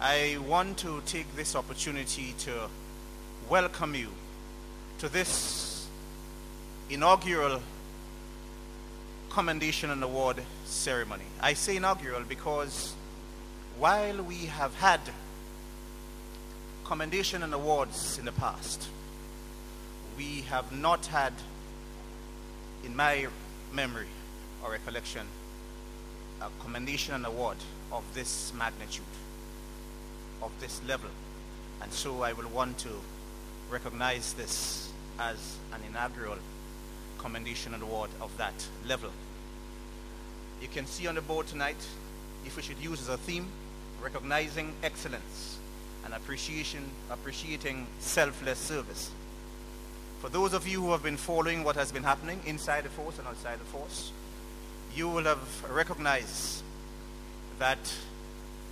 I want to take this opportunity to welcome you to this inaugural Commendation and Award ceremony. I say inaugural because while we have had commendation and awards in the past, we have not had, in my memory or recollection, a commendation and award of this magnitude, of this level. And so I will want to recognize this as an inaugural commendation and award of that level. You can see on the board tonight, if we should use as a theme, recognizing excellence and appreciating selfless service. For those of you who have been following what has been happening inside the force and outside the force, you will have recognized that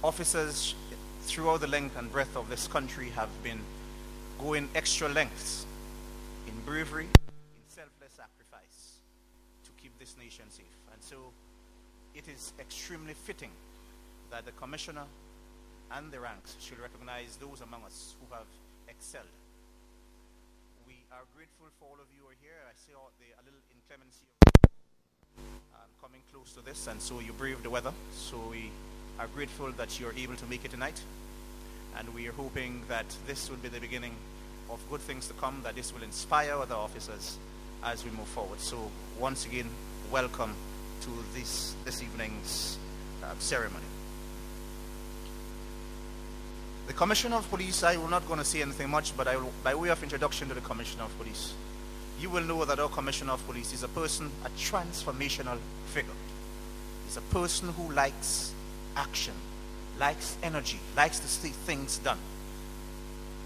officers throughout the length and breadth of this country have been going extra lengths in bravery, in selfless sacrifice to keep this nation safe. And so it is extremely fitting that the Commissioner and the ranks should recognize those among us who have excelled. We are grateful for all of you who are here. I see a little inclemency coming close to this, and so you braved the weather. So we are grateful that you're able to make it tonight. And we are hoping that this will be the beginning of good things to come, that this will inspire other officers as we move forward. So once again, welcome to this evening's ceremony. The Commissioner of Police, I will not going to say anything much, but by way of introduction to the Commissioner of Police, you will know that our Commissioner of Police is a person, a transformational figure. He's a person who likes action, likes energy, likes to see things done.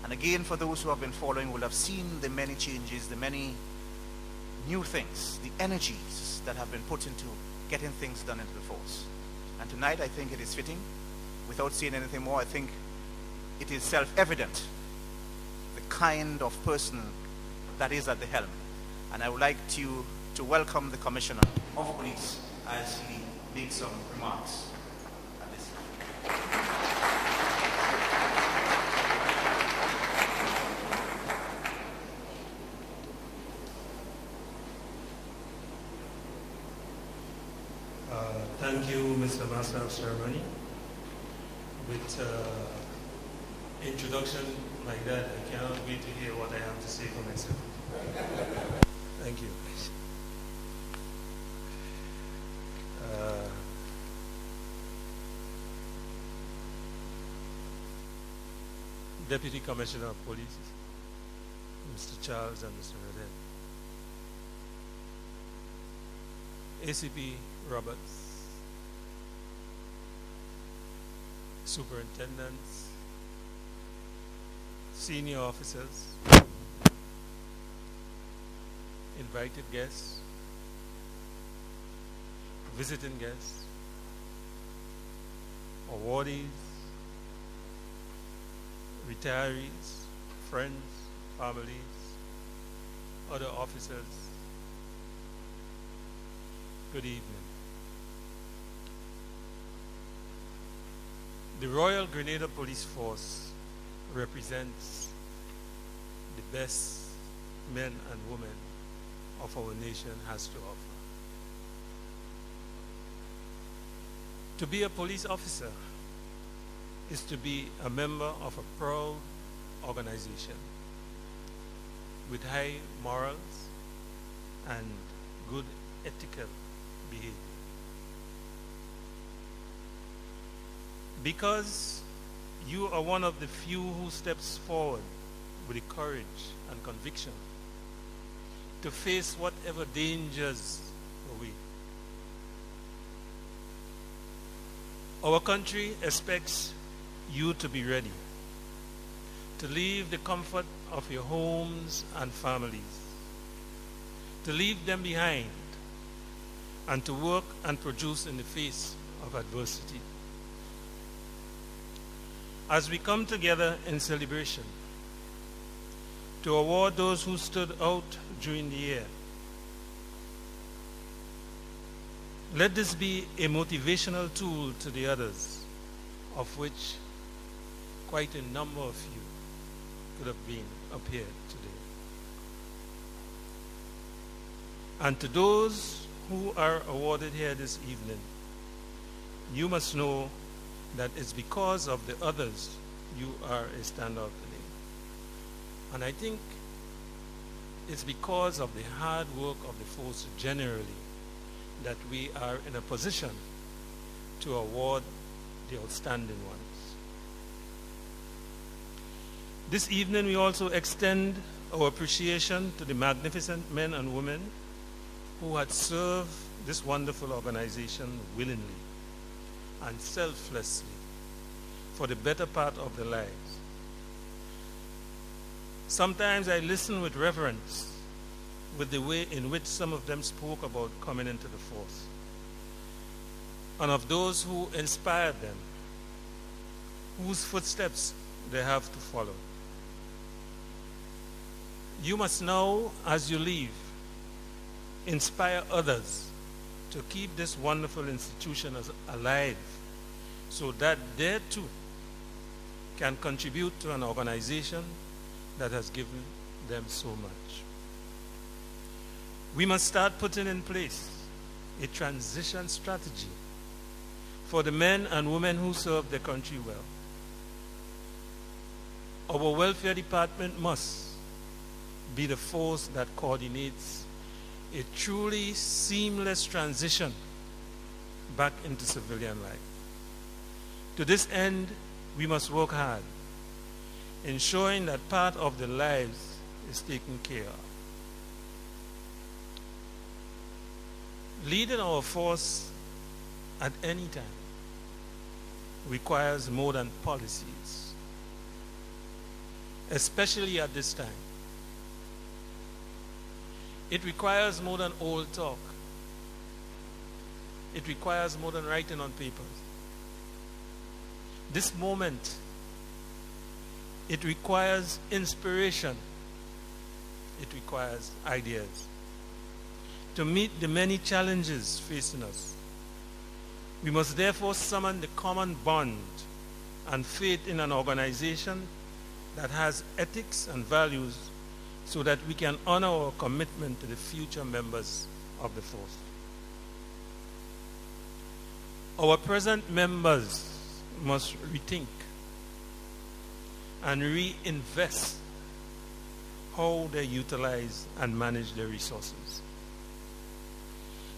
And again, for those who have been following will have seen the many changes, the many new things, the energies that have been put into getting things done into the force. And tonight I think it is fitting, without saying anything more, I think it is self-evident the kind of person that is at the helm. And I would like to welcome the Commissioner of Police as he makes some remarks at this time. Thank you, Mr. Master of Ceremony. With introduction like that, I cannot wait to hear what I have to say for myself. Thank you. Deputy Commissioner of Police, Mr. Charles and Mr. Redhead, ACP Roberts, superintendents, senior officers, invited guests, visiting guests, awardees, retirees, friends, families, other officers, good evening. The Royal Grenadier Police Force represents the best men and women of our nation has to offer. To be a police officer is to be a member of a proud organization with high morals and good ethical behavior. Because you are one of the few who steps forward with the courage and conviction to face whatever dangers await. Our country expects you to be ready, to leave the comfort of your homes and families, to leave them behind, and to work and produce in the face of adversity. As we come together in celebration to award those who stood out during the year, let this be a motivational tool to the others, of which quite a number of you could have been up here today. And to those who are awarded here this evening, you must know that it's because of the others you are a standout today. And I think it's because of the hard work of the force generally that we are in a position to award the outstanding ones. This evening we also extend our appreciation to the magnificent men and women who had served this wonderful organization willingly and selflessly for the better part of their lives. Sometimes I listen with reverence with the way in which some of them spoke about coming into the force, and of those who inspired them, whose footsteps they have to follow. You must now, as you leave, inspire others to keep this wonderful institution alive so that they too can contribute to an organization that has given them so much. We must start putting in place a transition strategy for the men and women who serve their country well. Our welfare department must be the force that coordinates a truly seamless transition back into civilian life. To this end, we must work hard, ensuring that part of their lives is taken care of. Leading our force at any time requires more than policies, especially at this time. It requires more than old talk. It requires more than writing on papers. This moment, it requires inspiration. It requires ideas. To meet the many challenges facing us, we must therefore summon the common bond and faith in an organization that has ethics and values so that we can honor our commitment to the future members of the force. Our present members must rethink and reinvest how they utilize and manage their resources.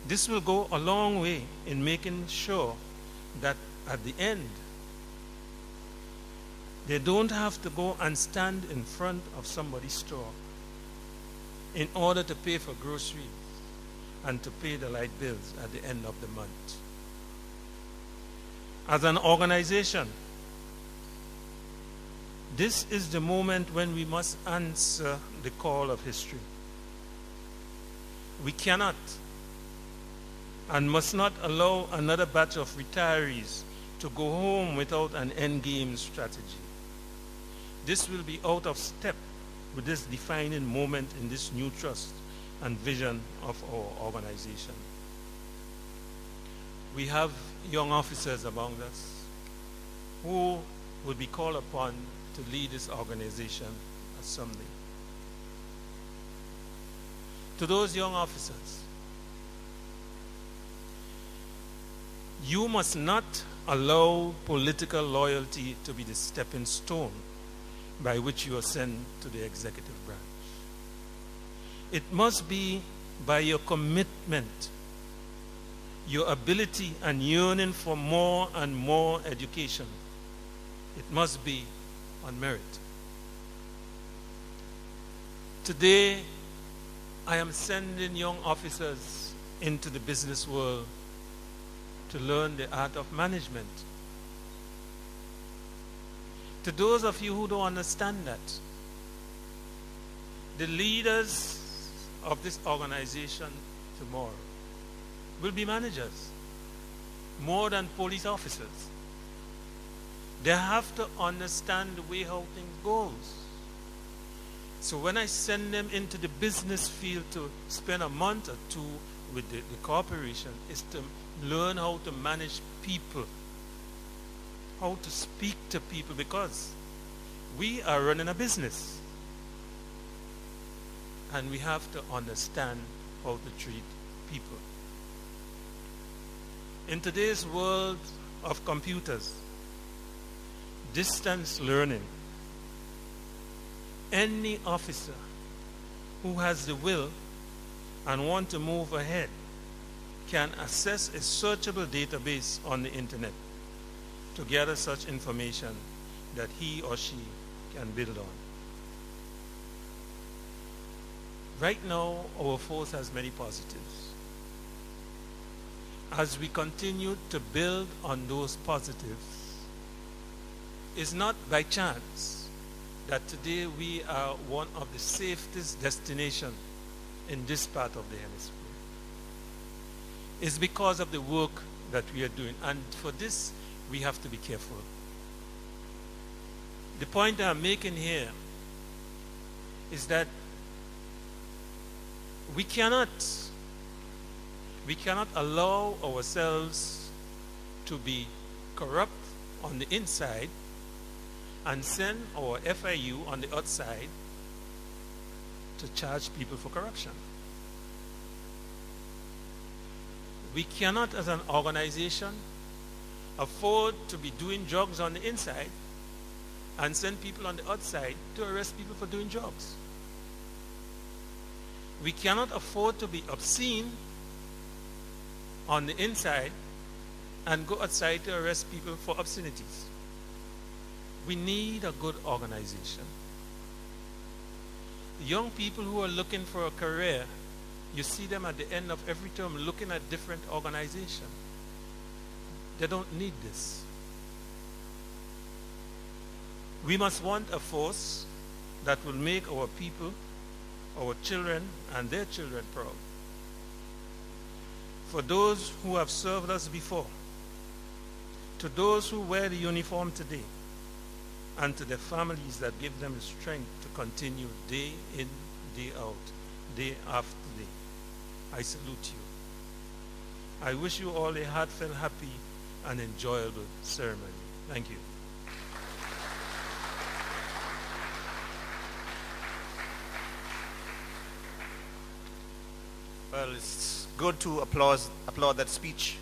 This will go a long way in making sure that at the end, they don't have to go and stand in front of somebody's store in order to pay for groceries and to pay the light bills at the end of the month. As an organization, this is the moment when we must answer the call of history. We cannot and must not allow another batch of retirees to go home without an endgame strategy. This will be out of step with this defining moment in this new trust and vision of our organization. We have young officers among us who will be called upon to lead this organization someday. To those young officers, you must not allow political loyalty to be the stepping stone by which you are sent to the executive branch. It must be by your commitment, your ability and yearning for more and more education. It must be on merit. Today, I am sending young officers into the business world to learn the art of management. To those of you who don't understand that, the leaders of this organization tomorrow will be managers more than police officers. They have to understand the way how things goes. So when I send them into the business field to spend a month or two with the corporation, is to learn how to manage people, how to speak to people, because We are running a business, and we have to understand how to treat people. In today's world of computers, distance learning, any officer who has the will and want to move ahead can access a searchable database on the internet to gather such information that he or she can build on. Right now, our force has many positives. As we continue to build on those positives, it's not by chance that today we are one of the safest destinations in this part of the hemisphere. It's because of the work that we are doing, and for this we have to be careful. The point I'm making here is that we cannot allow ourselves to be corrupt on the inside and send our FIU on the outside to charge people for corruption. We cannot, as an organization, afford to be doing drugs on the inside and send people on the outside to arrest people for doing drugs. We cannot afford to be obscene on the inside and go outside to arrest people for obscenities. We need a good organization. Young people who are looking for a career, you see them at the end of every term looking at different organizations. They don't need this. We must want a force that will make our people, our children, and their children proud. For those who have served us before, to those who wear the uniform today, and to the families that give them the strength to continue day in, day out, day after day, I salute you. I wish you all a heartfelt, happy, and enjoyable ceremony. Thank you. Well, it's good to applaud that speech.